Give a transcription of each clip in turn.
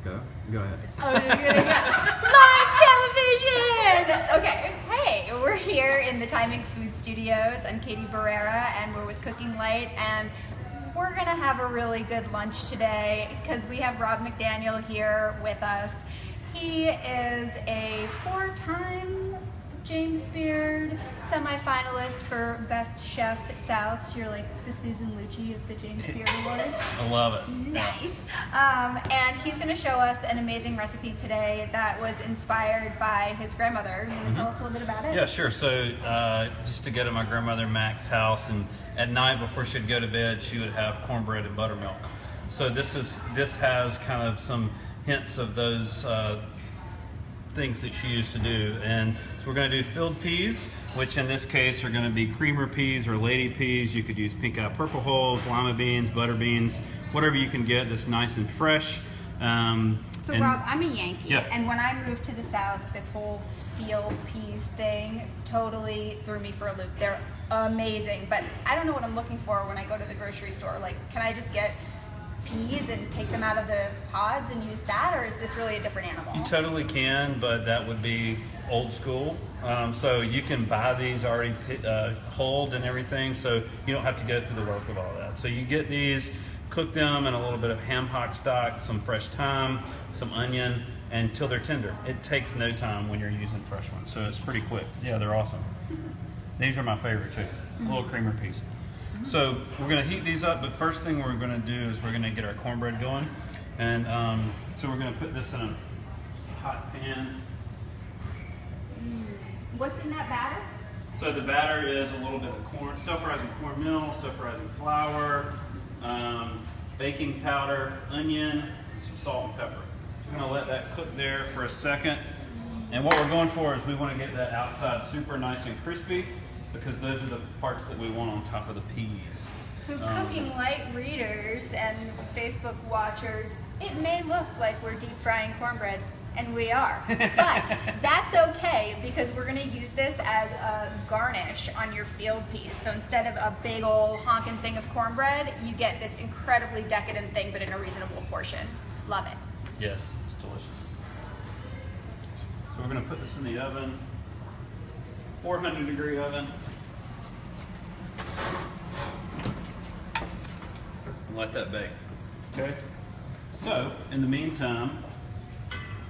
Go ahead. Oh, you're gonna go. Live television! Okay, hey, we're here in the Timing Food Studios. I'm Katie Barrera, and we're with Cooking Light, and we're gonna have a really good lunch today because we have Rob McDaniel here with us. He is a 4-time James Beard semi-finalist for Best Chef South. You're like the Susan Lucci of the James Beard Awards. I love it. Nice. And he's going to show us an amazing recipe today that was inspired by his grandmother. You want to tell us a little bit about it? Yeah, sure. So just to go to my grandmother Mac's house, and at night before she'd go to bed, she would have cornbread and buttermilk. So this has kind of some hints of those things that she used to do. And so we're going to do filled peas, which in this case are going to be creamer peas or lady peas. You could use pink eye purple hulls, lima beans, butter beans, whatever you can get that's nice and fresh. So Rob, I'm a Yankee, Yeah. and when I moved to the South, this whole field peas thing totally threw me for a loop. They're amazing, but I don't know what I'm looking for when I go to the grocery store. Like, can I just get peas and take them out of the pods and use that, or is this really a different animal? You totally can, but that would be old school. So you can buy these already hulled and everything, so you don't have to go through the work of all that. So you get these, cook them in a little bit of ham hock stock, some fresh thyme, some onion, until they're tender. It takes no time when you're using fresh ones, so it's pretty quick. Yeah, they're awesome. These are my favorite too, little creamer peas. So we're going to heat these up, but first thing we're going to do is we're going to get our cornbread going. And so we're going to put this in a hot pan. What's in that batter? So the batter is a little bit of corn, self-rising cornmeal, self-rising flour, baking powder, onion, and some salt and pepper. So we're going to let that cook there for a second. And what we're going for is we want to get that outside super nice and crispy, because those are the parts that we want on top of the peas. So Cooking Light readers and Facebook watchers, it may look like we're deep frying cornbread, and we are. But that's okay, because we're gonna use this as a garnish on your field peas. So instead of a big old honking thing of cornbread, you get this incredibly decadent thing, but in a reasonable portion. Love it. Yes, it's delicious. So we're gonna put this in the oven. 400-degree oven. And let that bake. Okay? So, in the meantime,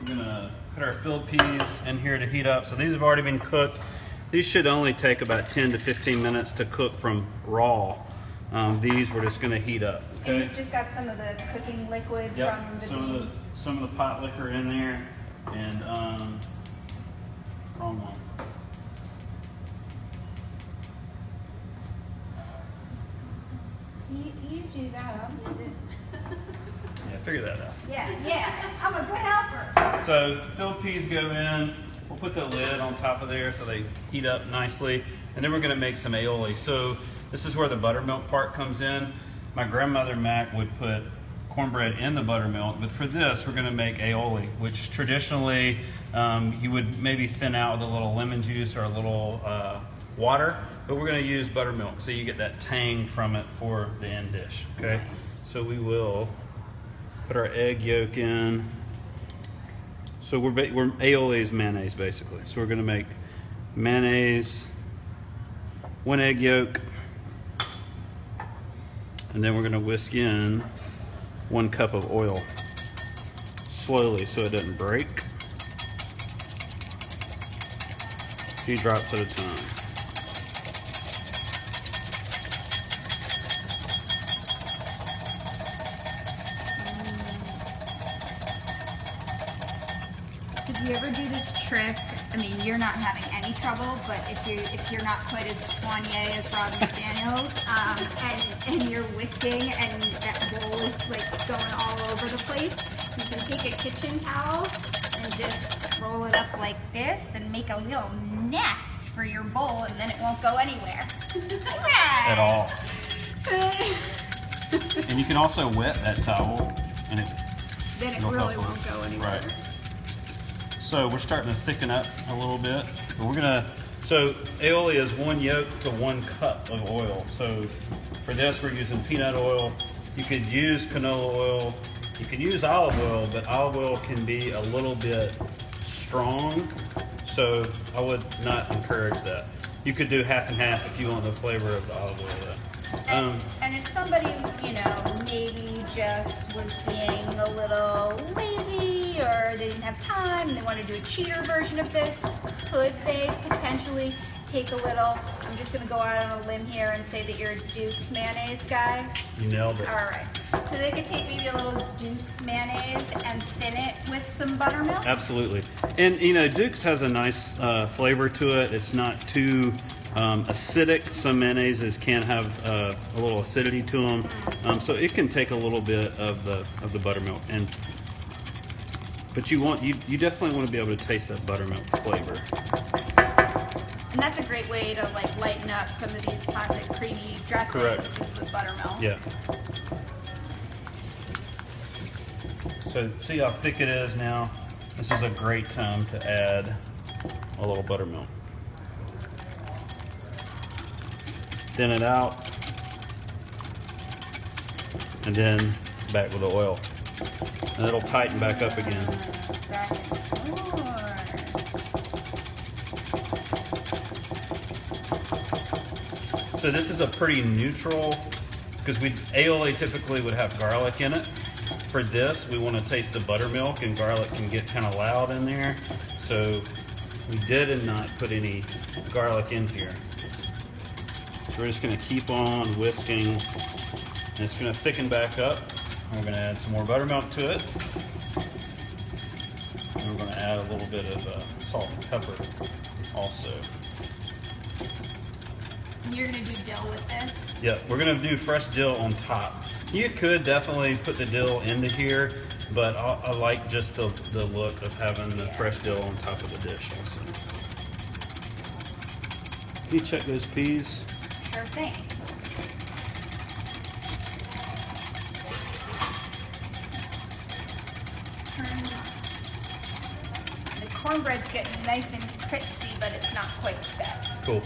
we're gonna put our filled peas in here to heat up. So these have already been cooked. These should only take about 10 to 15 minutes to cook from raw. These we're just gonna heat up. Okay? And you've just got some of the cooking liquid from the beans. Some of the pot liquor in there, and wrong one. You do that, I'll do it. Yeah, figure that out. Yeah, I'm a good helper. So filled peas go in. We'll put the lid on top of there so they heat up nicely. And then we're gonna make some aioli. So this is where the buttermilk part comes in. My grandmother Mac would put cornbread in the buttermilk, but for this we're gonna make aioli, which traditionally you would maybe thin out with a little lemon juice or a little water, but we're gonna use buttermilk so you get that tang from it for the end dish, okay? So we will put our egg yolk in. So we're aioli is mayonnaise basically. So we're gonna make mayonnaise, 1 egg yolk, and then we're gonna whisk in 1 cup of oil, slowly so it doesn't break. A few drops at a time. Did you ever do this trick? I mean, you're not having any trouble, but if you're not quite as soigné as Rob McDaniel's, and you're whisking and that bowl is like going all over the place, you can take a kitchen towel and just roll it up like this and make a little nest for your bowl, and then it won't go anywhere. At all. And you can also wet that towel, and Then it really won't go anywhere. Right. So we're starting to thicken up a little bit. But we're gonna, so aioli is 1 yolk to 1 cup of oil. So for this, we're using peanut oil. You could use canola oil, You can use olive oil, but olive oil can be a little bit strong, so I would not encourage that. You could do half and half if you want the flavor of the olive oil though. And if somebody, you know, maybe just was being a little lazy or they didn't have time and they want to do a cheater version of this, could they potentially take a little, I'm just going to go out on a limb here and say that you're a Duke's mayonnaise guy? You nailed it. All right. So they could take maybe a little Duke's mayonnaise and thin it with some buttermilk? Absolutely. And, you know, Duke's has a nice flavor to it. It's not too acidic. Some mayonnaises can have a little acidity to them, so it can take a little bit of the buttermilk. But you definitely want to be able to taste that buttermilk flavor. And that's a great way to like lighten up some of these classic creamy dressings. Correct. With buttermilk. Yeah. So see how thick it is now? This is a great time to add a little buttermilk. Thin it out, and then back with the oil. And it'll tighten back up again. Back and forth. So this is a pretty neutral, because aioli typically would have garlic in it. For this, we want to taste the buttermilk, and garlic can get kind of loud in there. So we did not put any garlic in here. So we're just going to keep on whisking, and it's going to thicken back up. We're going to add some more buttermilk to it. And we're going to add a little bit of salt and pepper also. You're going to do dill with this? Yeah, we're going to do fresh dill on top. You could definitely put the dill into here, but I like just the look of having the fresh dill on top of the dish also. Can you check those peas? Sure thing. The cornbread's getting nice and crispy, but it's not quite set. Cool.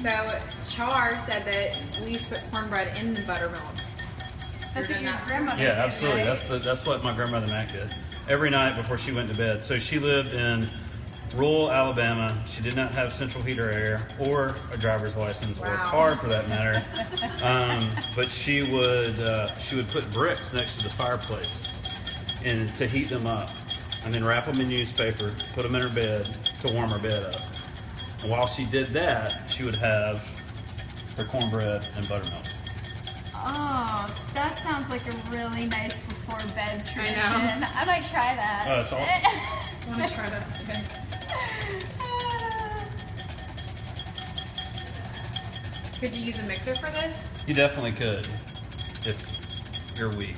So Char said that we used to put cornbread in the buttermilk. That's what You're doing your that. grandmother Yeah, did, absolutely. right? That's what my grandmother Mac did every night before she went to bed. So she lived in rural Alabama. She did not have central heater air or a driver's license or a Wow. car for that matter. But she would put bricks next to the fireplace and to heat them up, and then wrap them in newspaper, put them in her bed to warm her bed up. And while she did that, she would have her cornbread and buttermilk. Oh, that sounds like a really nice before bed tradition. know. I might try that. Oh, that's awesome. I want to try that today. Could you use a mixer for this? You definitely could if you're weak.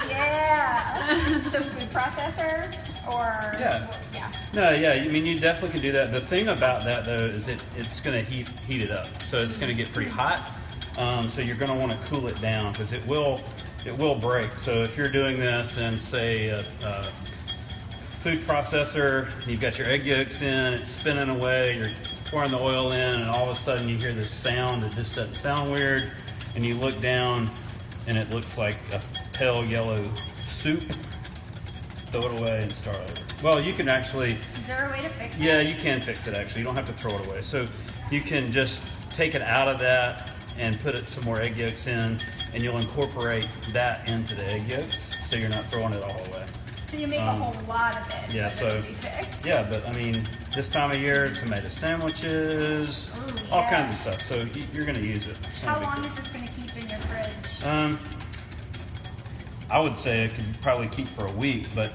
Yeah. So food processor or Yeah. yeah. No, yeah, I mean you definitely can do that. The thing about that though is it's going to heat it up, so it's going to get pretty hot. So you're going to want to cool it down because it will break. So if you're doing this in say a food processor, you've got your egg yolks in, it's spinning away, you're pouring the oil in, and all of a sudden you hear this sound that just doesn't sound weird, and you look down and it looks like a pale yellow soup. Throw it away and start over. Well, you can actually. Is there a way to fix it? Yeah, you can fix it actually. You don't have to throw it away. So you can just take it out of that and put some more egg yolks in, and you'll incorporate that into the egg yolks, so you're not throwing it all away. So you make a whole lot of it. Yeah, but so it'll be fixed. yeah, but I mean, this time of year, tomato sandwiches, Ooh, all yeah. kinds of stuff. So you're going to use it. It's not How a big long deal. is this going to keep in your fridge? I would say it could probably keep for a week, but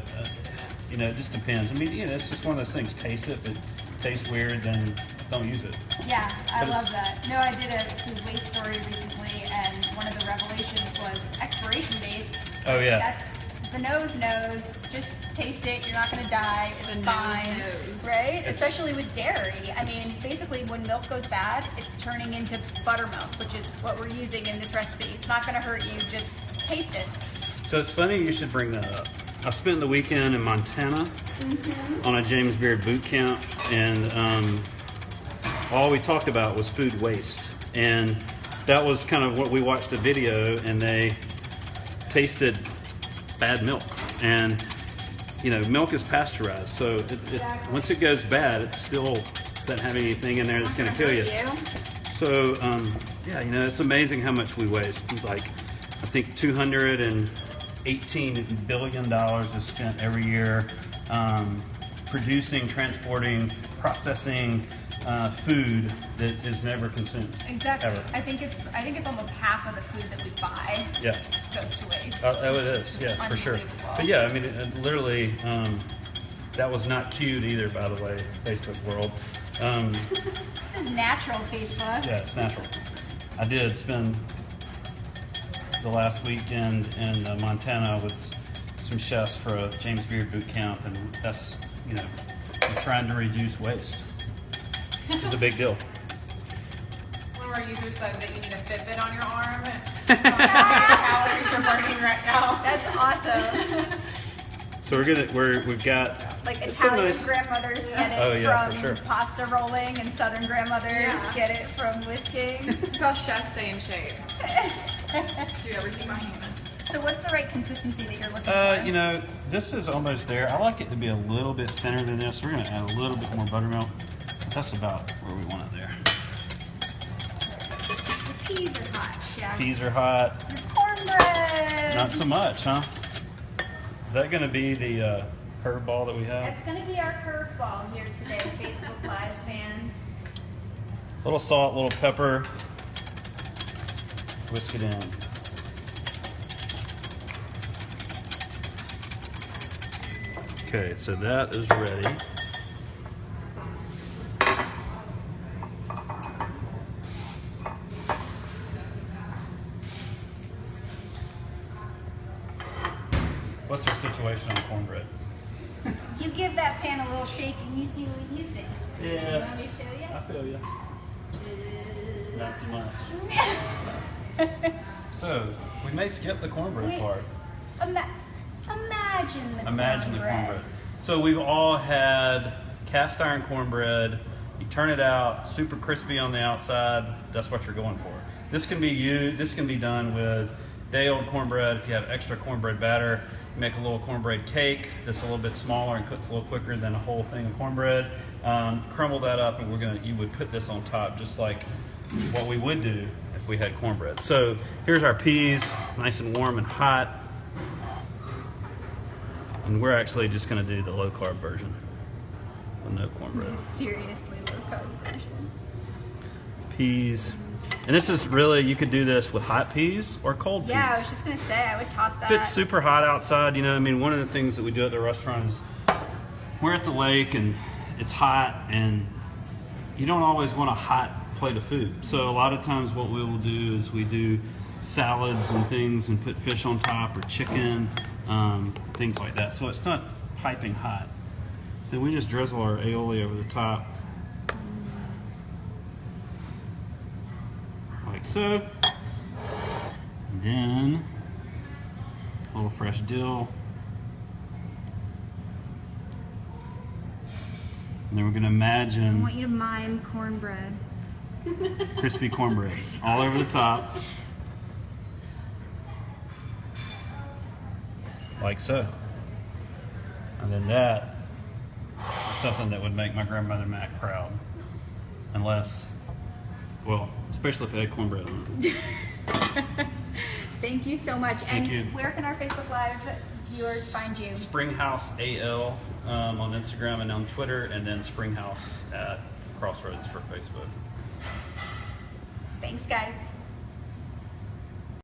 you know, it just depends. I mean, you know, it's just one of those things. Taste it. If it tastes weird, then don't use it. Yeah, I But love it's- that. No, I did a food waste story recently, and one of the revelations was expiration dates. Oh yeah. That's the nose knows. Just taste it. You're not going to die. It's The nose fine, knows. right? It's- Especially with dairy. I mean, basically, when milk goes bad, it's turning into buttermilk, which is what we're using in this recipe. It's not going to hurt you. Just taste it. So it's funny you should bring that up. I spent the weekend in Montana on a James Beard boot camp, and all we talked about was food waste. And that was kind of what we watched a video, and they tasted bad milk. And you know, milk is pasteurized, so once it goes bad, it still doesn't have anything in there that's going to kill you. So yeah, you know, it's amazing how much we waste. Like, I think $218 billion is spent every year producing, transporting, processing food that is never consumed. Exactly. Ever. I think it's almost half of the food that we buy goes to waste. Oh, it is. Yeah, for sure. But yeah, I mean, it literally, that was not cute either, by the way, Facebook world. This is natural Facebook. Yeah, it's natural. I did spend the last weekend in Montana with some chefs for a James Beard boot camp, and that's, you know, we're trying to reduce waste. It's a big deal. One of our users said that you need a Fitbit on your arm. How many calories you're burning right now? That's awesome. So we've got Like it's so Italian nice. grandmothers get it for from sure. pasta rolling, and Southern grandmothers get it from whisking. It's called Chef Stay in Shape. Do everything by hand. So what's the right consistency that you're looking for? You know, this is almost there. I like it to be a little bit thinner than this. We're gonna add a little bit more buttermilk. But that's about where we want it there. The peas are hot, chef. Peas are hot. Your cornbread. Not so much, huh? Is that gonna be the curveball that we have? That's going to be our curveball here today, Facebook Live fans. A little salt, a little pepper. Whisk it in. Okay, so that is ready. What's your situation on cornbread? You give that pan a little shake and you see what you think. Yeah. You want me to show you? I feel you. Not so much. So, we may skip the cornbread part. Imagine the cornbread. So we've all had cast iron cornbread. You turn it out, super crispy on the outside. That's what you're going for. This can be done with day-old cornbread. If you have extra cornbread batter, you make a little cornbread cake that's a little bit smaller and cooks a little quicker than a whole thing of cornbread. Crumble that up, and you would put this on top, just like what we would do if we had cornbread. So here's our peas, nice and warm and hot. And we're actually just going to do the low-carb version with no cornbread. Seriously low-carb version. Peas. And this is really, you could do this with hot peas or cold peas. Yeah, I was just going to say, I would toss that. If it's super hot outside, you know, I mean, one of the things that we do at the restaurant is we're at the lake and it's hot, and you don't always want a hot plate of food. So a lot of times what we will do is we do salads and things and put fish on top or chicken, things like that. So it's not piping hot. So we just drizzle our aioli over the top. Like so. And then a little fresh dill. And then we're going to I imagine want you to mime cornbread. crispy cornbread all over the top. Like so. And then that is something that would make my grandmother Mac proud. Unless, well, especially if I had cornbread on it. Thank you so much. Thank and you. Where can our Facebook Live viewers find you? Springhouse AL on Instagram and on Twitter, and then Springhouse at Crossroads for Facebook. Thanks, guys.